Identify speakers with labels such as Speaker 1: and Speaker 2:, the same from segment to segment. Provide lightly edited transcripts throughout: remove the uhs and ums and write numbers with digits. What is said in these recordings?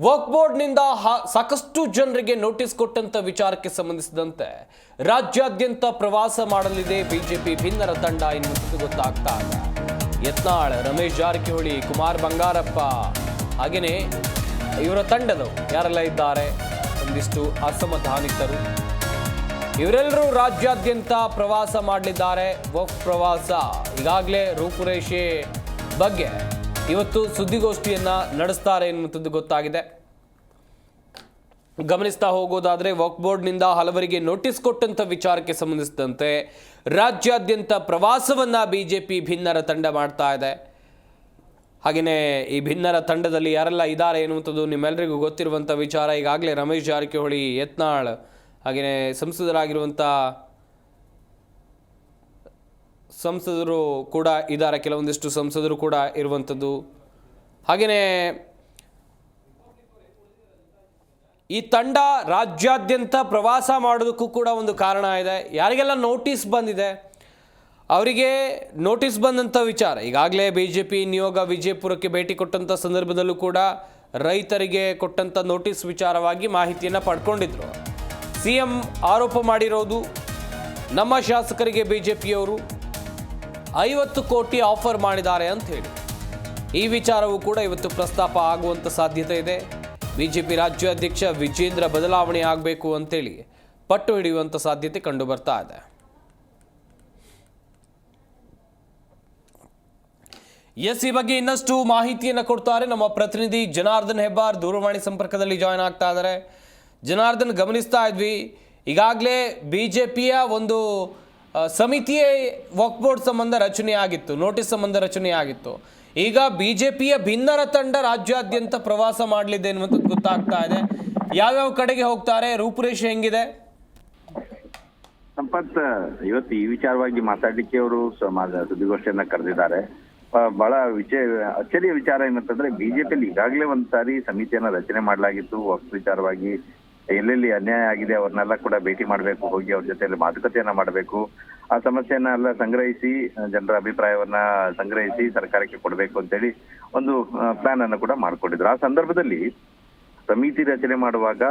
Speaker 1: ವಕ್ಫ್ ಬೋರ್ಡ್ನಿಂದ ಸಾಕಷ್ಟು ಜನರಿಗೆ ನೋಟಿಸ್ ಕೊಟ್ಟಂತ ವಿಚಾರಕ್ಕೆ ಸಂಬಂಧಿಸಿದಂತೆ ರಾಜ್ಯಾದ್ಯಂತ ಪ್ರವಾಸ ಮಾಡಲಿದೆ ಬಿಜೆಪಿ ಭಿನ್ನರ ತಂಡ ಎನ್ನುವುದು ಗೊತ್ತಾಗ್ತಾ ಇದೆ. ಯತ್ನಾಳ್, ರಮೇಶ್ ಜಾರಕಿಹೊಳಿ, ಕುಮಾರ್ ಬಂಗಾರಪ್ಪ ಹಾಗೆಯೇ ಇವರ ತಂಡದವರು ಯಾರೆಲ್ಲ ಇದ್ದಾರೆ, ಒಂದಿಷ್ಟು ಅಸಮಾಧಾನಿತರು, ಇವರೆಲ್ಲರೂ ರಾಜ್ಯಾದ್ಯಂತ ಪ್ರವಾಸ ಮಾಡಲಿದ್ದಾರೆ. ವಕ್ಫ್ ಪ್ರವಾಸ ಈಗಾಗಲೇ ರೂಪುರೇಷೆ ಬಗ್ಗೆ ಇವತ್ತು ಸುದ್ದಿಗೋಷ್ಠಿಯನ್ನ ನಡೆಸ್ತಾರೆ ಎನ್ನುವಂಥದ್ದು ಗೊತ್ತಾಗಿದೆ. ಗಮನಿಸ್ತಾ ಹೋಗೋದಾದ್ರೆ ವಕ್ಫ್ ಬೋರ್ಡ್ನಿಂದ ಹಲವರಿಗೆ ನೋಟಿಸ್ ಕೊಟ್ಟಂತ ವಿಚಾರಕ್ಕೆ ಸಂಬಂಧಿಸಿದಂತೆ ರಾಜ್ಯಾದ್ಯಂತ ಪ್ರವಾಸವನ್ನ ಬಿಜೆಪಿ ಭಿನ್ನರ ತಂಡ ಮಾಡ್ತಾ ಇದೆ. ಹಾಗೆಯೇ ಈ ಭಿನ್ನರ ತಂಡದಲ್ಲಿ ಯಾರೆಲ್ಲ ಇದ್ದಾರೆ ಎನ್ನುವಂಥದ್ದು ನಿಮ್ಮೆಲ್ಲರಿಗೂ ಗೊತ್ತಿರುವಂಥ ವಿಚಾರ. ಈಗಾಗಲೇ ರಮೇಶ್ ಜಾರಕಿಹೊಳಿ, ಯತ್ನಾಳ್, ಹಾಗೆಯೇ ಸಂಸದರು ಕೂಡ ಇದ್ದಾರೆ, ಕೆಲವೊಂದಿಷ್ಟು ಸಂಸದರು ಕೂಡ ಇರುವಂಥದ್ದು. ಹಾಗೆಯೇ ಈ ತಂಡ ರಾಜ್ಯಾದ್ಯಂತ ಪ್ರವಾಸ ಮಾಡೋದಕ್ಕೂ ಕೂಡ ಒಂದು ಕಾರಣ ಇದೆ. ಯಾರಿಗೆಲ್ಲ ನೋಟಿಸ್ ಬಂದಿದೆ ಅವರಿಗೆ ನೋಟಿಸ್ ಬಂದಂಥ ವಿಚಾರ ಈಗಾಗಲೇ ಬಿಜೆಪಿ ನಿಯೋಗ ವಿಜಯಪುರಕ್ಕೆ ಭೇಟಿ ಕೊಟ್ಟಂಥ ಸಂದರ್ಭದಲ್ಲೂ ಕೂಡ ರೈತರಿಗೆ ಕೊಟ್ಟಂಥ ನೋಟಿಸ್ ವಿಚಾರವಾಗಿ ಮಾಹಿತಿಯನ್ನು ಪಡ್ಕೊಂಡಿದ್ರು. ಸಿಎಂ ಆರೋಪ ಮಾಡಿರೋದು ನಮ್ಮ ಶಾಸಕರಿಗೆ ಬಿಜೆಪಿಯವರು 50 ಕೋಟಿ ಆಫರ್ ಮಾಡಿದ್ದಾರೆ ಅಂತ ಹೇಳಿ. ಈ ವಿಚಾರವೂ ಕೂಡ ಇವತ್ತು ಪ್ರಸ್ತಾಪ ಆಗುವಂಥ ಸಾಧ್ಯತೆ ಇದೆ. ಬಿಜೆಪಿ ರಾಜ್ಯಾಧ್ಯಕ್ಷ ವಿಜೇಂದ್ರ ಬದಲಾವಣೆ ಆಗಬೇಕು ಅಂತೇಳಿ ಪಟ್ಟು ಹಿಡಿಯುವಂಥ ಸಾಧ್ಯತೆ ಕಂಡು ಬರ್ತಾ ಇದೆ. ಈ ಬಗ್ಗೆ ಇನ್ನಷ್ಟು ಮಾಹಿತಿಯನ್ನು ಕೊಡ್ತಾರೆ ನಮ್ಮ ಪ್ರತಿನಿಧಿ ಜನಾರ್ದನ್ ಹೆಬ್ಬಾರ್, ದೂರವಾಣಿ ಸಂಪರ್ಕದಲ್ಲಿ ಜಾಯ್ನ್ ಆಗ್ತಾ ಇದ್ದಾರೆ. ಜನಾರ್ದನ್, ಗಮನಿಸ್ತಾ ಇದ್ವಿ ಈಗಾಗಲೇ ಬಿಜೆಪಿಯ ಒಂದು ಸಮಿತಿಯೇ ವಕ್ಫ್ ಬೋರ್ಡ್ ಸಂಬಂಧ ರಚನೆ ಆಗಿತ್ತು, ನೋಟಿಸ್ ಸಂಬಂಧ ರಚನೆ ಆಗಿತ್ತು. ಈಗ ಬಿಜೆಪಿಯ ಭಿನ್ನರ ತಂಡ ರಾಜ್ಯಾದ್ಯಂತ ಪ್ರವಾಸ ಮಾಡಲಿದೆ ಎನ್ನುವಂಥದ್ದು ಗೊತ್ತಾಗ್ತಾ ಇದೆ. ಯಾವ್ಯಾವ ಕಡೆಗೆ ಹೋಗ್ತಾರೆ, ರೂಪುರೇಷೆ ಹೆಂಗಿದೆ?
Speaker 2: ಸಂಪತ್, ಇವತ್ತು ಈ ವಿಚಾರವಾಗಿ ಮಾತಾಡ್ಲಿಕ್ಕೆ ಅವರು ಸುದ್ದಿಗೋಷ್ಠಿಯನ್ನ ಕರೆದಿದ್ದಾರೆ. ಬಹಳ ಅಚ್ಚರಿಯ ವಿಚಾರ ಏನಂತಂದ್ರೆ, ಬಿಜೆಪಿಯಲ್ಲಿ ಈಗಾಗಲೇ ಒಂದ್ಸಾರಿ ಸಮಿತಿಯನ್ನ ರಚನೆ ಮಾಡಲಾಗಿತ್ತು. ವಕ್ಫ್ ವಿಚಾರವಾಗಿ ಎಲ್ಲೆಲ್ಲಿ ಅನ್ಯಾಯ ಆಗಿದೆ ಅವ್ರನ್ನೆಲ್ಲ ಕೂಡ ಭೇಟಿ ಮಾಡಬೇಕು, ಹೋಗಿ ಅವ್ರ ಜೊತೆಯಲ್ಲಿ ಮಾತುಕತೆಯನ್ನ ಮಾಡಬೇಕು, ಆ ಸಮಸ್ಯೆಯನ್ನೆಲ್ಲ ಸಂಗ್ರಹಿಸಿ ಜನರ ಅಭಿಪ್ರಾಯವನ್ನ ಸಂಗ್ರಹಿಸಿ ಸರ್ಕಾರಕ್ಕೆ ಕೊಡಬೇಕು ಅಂತೇಳಿ ಒಂದು ಪ್ಲಾನ್ ಅನ್ನು ಕೂಡ ಮಾಡ್ಕೊಂಡಿದ್ರು. ಆ ಸಂದರ್ಭದಲ್ಲಿ ಸಮಿತಿ ರಚನೆ ಮಾಡುವಾಗ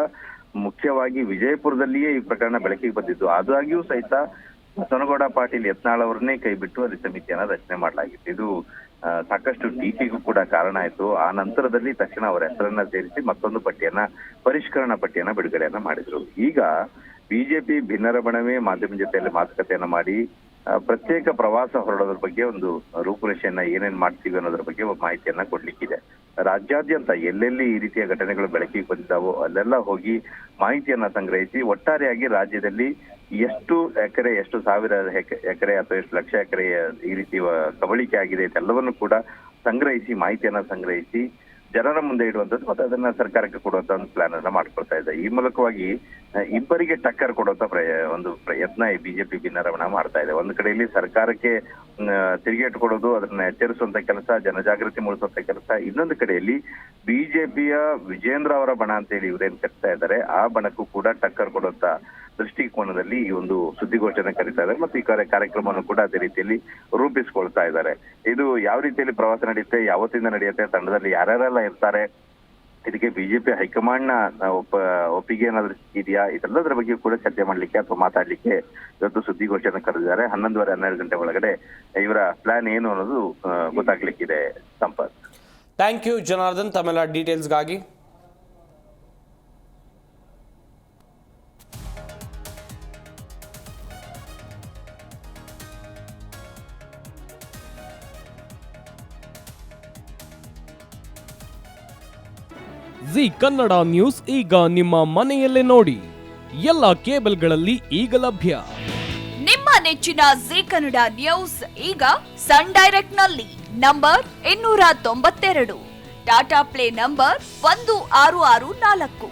Speaker 2: ಮುಖ್ಯವಾಗಿ ವಿಜಯಪುರದಲ್ಲಿಯೇ ಈ ಪ್ರಕರಣ ಬೆಳಕಿಗೆ ಬಂದಿದ್ದು. ಆದಾಗ್ಯೂ ಸಹಿತ ಬಸನಗೌಡ ಪಾಟೀಲ್, ಯತ್ನಾಳ್ ಅವರನ್ನೇ ಕೈ ಬಿಟ್ಟು ಅಲ್ಲಿ ಸಮಿತಿಯನ್ನ ರಚನೆ ಮಾಡಲಾಗಿತ್ತು. ಇದು ಸಾಕಷ್ಟು ಟೀಕೆಗೂ ಕೂಡ ಕಾರಣ ಆಯ್ತು. ಆ ನಂತರದಲ್ಲಿ ತಕ್ಷಣ ಅವರ ಹೆಸರನ್ನ ಸೇರಿಸಿ ಮತ್ತೊಂದು ಪರಿಷ್ಕರಣಾ ಪಟ್ಟಿಯನ್ನ ಬಿಡುಗಡೆಯನ್ನ ಮಾಡಿದ್ರು. ಈಗ ಬಿಜೆಪಿ ಭಿನ್ನರ ಬಣವೇ ಮಾಧ್ಯಮ ಜೊತೆಯಲ್ಲಿ ಮಾತುಕತೆಯನ್ನ ಮಾಡಿ ಪ್ರತ್ಯೇಕ ಪ್ರವಾಸ ಹೊರಡೋದ್ರ ಬಗ್ಗೆ ಒಂದು ರೂಪುರೇಷೆಯನ್ನ ಏನೇನ್ ಮಾಡ್ತೀವಿ ಅನ್ನೋದ್ರ ಬಗ್ಗೆ ಮಾಹಿತಿಯನ್ನ ಕೊಡ್ಲಿಕ್ಕಿದೆ. ರಾಜ್ಯಾದ್ಯಂತ ಎಲ್ಲೆಲ್ಲಿ ಈ ರೀತಿಯ ಘಟನೆಗಳು ಬೆಳಕಿಗೆ ಬಂದಿದ್ದಾವೋ ಅಲ್ಲೆಲ್ಲ ಹೋಗಿ ಮಾಹಿತಿಯನ್ನ ಸಂಗ್ರಹಿಸಿ ಒಟ್ಟಾರೆಯಾಗಿ ರಾಜ್ಯದಲ್ಲಿ ಎಷ್ಟು ಎಕರೆ, ಎಷ್ಟು ಸಾವಿರ ಎಕರೆ ಅಥವಾ ಎಷ್ಟು ಲಕ್ಷ ಎಕರೆ ಈ ರೀತಿ ಕಬಳಿಕೆ ಆಗಿದೆ ಎಲ್ಲವನ್ನು ಕೂಡ ಸಂಗ್ರಹಿಸಿ ಮಾಹಿತಿಯನ್ನ ಸಂಗ್ರಹಿಸಿ ಜನರ ಮುಂದೆ ಇಡುವಂಥದ್ದು ಮತ್ತೆ ಅದನ್ನ ಸರ್ಕಾರಕ್ಕೆ ಕೊಡುವಂತ ಒಂದು ಪ್ಲಾನ್ ಅನ್ನ ಮಾಡ್ಕೊಳ್ತಾ ಇದೆ. ಈ ಮೂಲಕವಾಗಿ ಇಬ್ಬರಿಗೆ ಟಕ್ಕರ್ ಕೊಡುವಂತ ಒಂದು ಪ್ರಯತ್ನ ಈ ಬಿಜೆಪಿ ಭಿನ್ನರಮಣ ಮಾಡ್ತಾ ಇದೆ. ಒಂದು ಕಡೆಯಲ್ಲಿ ಸರ್ಕಾರಕ್ಕೆ ತಿರುಗೇಟು ಕೊಡೋದು, ಅದನ್ನ ಎಚ್ಚರಿಸುವಂತ ಕೆಲಸ, ಜನಜಾಗೃತಿ ಮೂಡಿಸುವಂತ ಕೆಲಸ. ಇನ್ನೊಂದು ಕಡೆಯಲ್ಲಿ ಬಿಜೆಪಿಯ ವಿಜೇಂದ್ರ ಅವರ ಬಣ ಅಂತೇಳಿ ಇವ್ರೇನ್ ಕರಿತಾ ಇದ್ದಾರೆ, ಆ ಬಣಕ್ಕೂ ಕೂಡ ಟಕ್ಕರ್ ಕೊಡುವಂತ ದೃಷ್ಟಿಕೋನದಲ್ಲಿ ಈ ಒಂದು ಸುದ್ದಿಗೋಷ್ಠಿಯನ್ನು ಕರೀತಾ ಇದ್ದಾರೆ ಮತ್ತು ಈ ಕಾರ್ಯಕ್ರಮವನ್ನು ಕೂಡ ಅದೇ ರೀತಿಯಲ್ಲಿ ರೂಪಿಸ್ಕೊಳ್ತಾ ಇದ್ದಾರೆ. ಇದು ಯಾವ ರೀತಿಯಲ್ಲಿ ಪ್ರವಾಸ ನಡೆಯುತ್ತೆ, ಯಾವತ್ತಿಂದ ನಡೆಯುತ್ತೆ, ತಂಡದಲ್ಲಿ ಯಾರ್ಯಾರೆಲ್ಲ ಇರ್ತಾರೆ, ಇದಕ್ಕೆ ಬಿಜೆಪಿ ಹೈಕಮಾಂಡ್ ನ ಒಪ್ಪಿಗೆ ಏನಾದ್ರೂ ಇದೆಯಾ, ಇದೆಲ್ಲದರ ಬಗ್ಗೆ ಕೂಡ ಚರ್ಚೆ ಮಾಡ್ಲಿಕ್ಕೆ ಅಥವಾ ಮಾತಾಡ್ಲಿಕ್ಕೆ ಇವತ್ತು ಸುದ್ದಿಗೋಷ್ಠಿಯನ್ನು ಕರೆದಿದ್ದಾರೆ. 11:30-12 ಗಂಟೆ ಒಳಗಡೆ ಇವರ ಪ್ಲಾನ್ ಏನು ಅನ್ನೋದು ಗೊತ್ತಾಗ್ಲಿಕ್ಕಿದೆ. ಸಂಪತ್,
Speaker 1: ಥ್ಯಾಂಕ್ ಯು ಜನಾರ್ದನ್ ತಮ್ಮೆಲ್ಲ ಡೀಟೇಲ್ಸ್ಗಾಗಿ.
Speaker 3: ಜಿ ಕನ್ನಡ ನ್ಯೂಸ್ ಈಗ ನಿಮ್ಮ ಮನೆಯಲ್ಲೇ ನೋಡಿ, ಎಲ್ಲ ಕೇಬಲ್ಗಳಲ್ಲಿ ಈಗ ಲಭ್ಯ.
Speaker 4: ನಿಮ್ಮ ನೆಚ್ಚಿನ ಜಿ ಕನ್ನಡ ನ್ಯೂಸ್ ಈಗ ಸನ್ ಡೈರೆಕ್ಟ್ ನಲ್ಲಿ number 292, Tata play number 1664,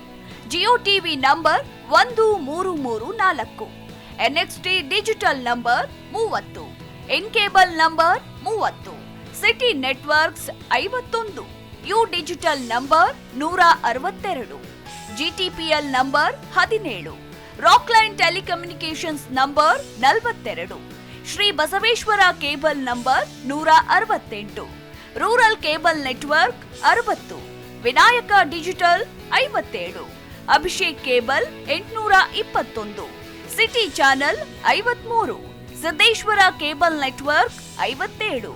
Speaker 4: Jio TV number 1334, NXT digital number 30, in cable number 30, city networks 51, U digital number 162, GTPL number 17, Rockline telecommunications number 42, Shri Basaveshwara cable number 168, rural cable network 60, Vinayaka digital 57, Abhishek cable 821, city channel 53, Siddeshwara cable network 57,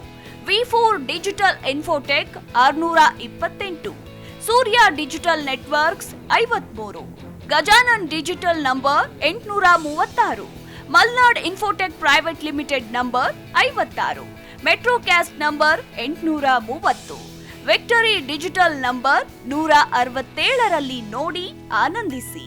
Speaker 4: V4 digital Infotech 628, Surya digital networks 53, Gajanan digital number 836, Malnad infotech private limited number 56, Metrocast number 830, victory digital number 167ರಲ್ಲಿ ನೋಡಿ ಆನಂದಿಸಿ.